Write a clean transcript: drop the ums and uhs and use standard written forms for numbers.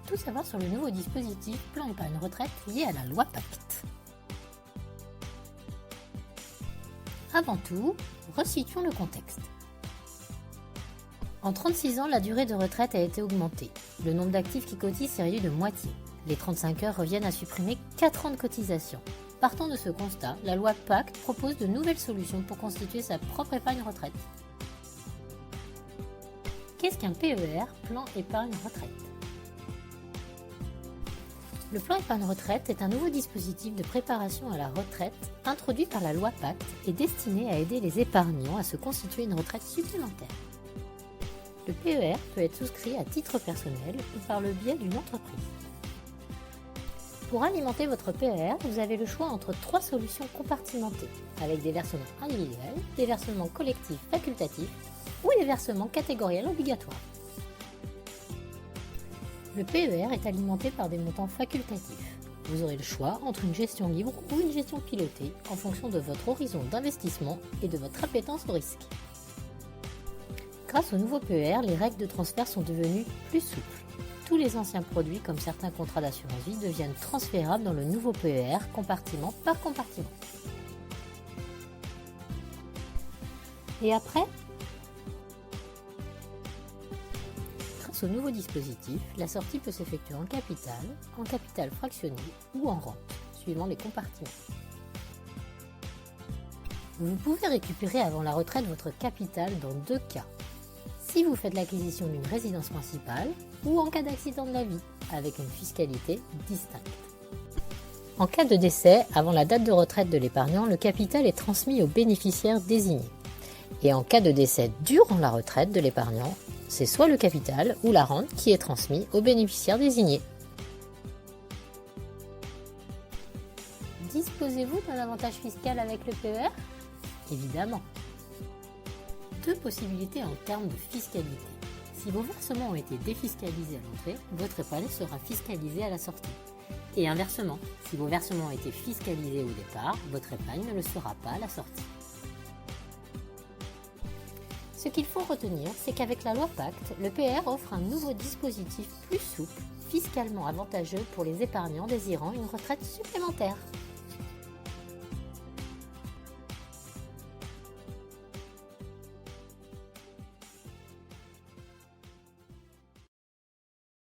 tout savoir sur le nouveau dispositif Plan Épargne Retraite lié à la loi Pacte. Avant tout, resituons le contexte. En 36 ans, la durée de retraite a été augmentée. Le nombre d'actifs qui cotisent s'est réduit de moitié. Les 35 heures reviennent à supprimer 4 ans de cotisation. Partant de ce constat, la loi Pacte propose de nouvelles solutions pour constituer sa propre épargne retraite. Qu'est-ce qu'un PER, Plan Épargne Retraite ? Le plan épargne retraite est un nouveau dispositif de préparation à la retraite introduit par la loi Pacte et destiné à aider les épargnants à se constituer une retraite supplémentaire. Le PER peut être souscrit à titre personnel ou par le biais d'une entreprise. Pour alimenter votre PER, vous avez le choix entre 3 solutions compartimentées, avec des versements individuels, des versements collectifs facultatifs ou des versements catégoriels obligatoires. Le PER est alimenté par des montants facultatifs. Vous aurez le choix entre une gestion libre ou une gestion pilotée en fonction de votre horizon d'investissement et de votre appétence au risque. Grâce au nouveau PER, les règles de transfert sont devenues plus souples. Tous les anciens produits, comme certains contrats d'assurance vie, deviennent transférables dans le nouveau PER, compartiment par compartiment. Et après ? Grâce au nouveau dispositif, la sortie peut s'effectuer en capital fractionné ou en rente, suivant les compartiments. Vous pouvez récupérer avant la retraite votre capital dans 2 cas. Si vous faites l'acquisition d'une résidence principale ou en cas d'accident de la vie, avec une fiscalité distincte. En cas de décès, avant la date de retraite de l'épargnant, le capital est transmis au bénéficiaire désigné. Et en cas de décès durant la retraite de l'épargnant, c'est soit le capital ou la rente qui est transmis au bénéficiaire désigné. Disposez-vous d'un avantage fiscal avec le PER ? Évidemment. 2 possibilités en termes de fiscalité. Si vos versements ont été défiscalisés à l'entrée, votre épargne sera fiscalisée à la sortie. Et inversement, si vos versements ont été fiscalisés au départ, votre épargne ne le sera pas à la sortie. Ce qu'il faut retenir, c'est qu'avec la loi Pacte, le PER offre un nouveau dispositif plus souple, fiscalement avantageux pour les épargnants désirant une retraite supplémentaire.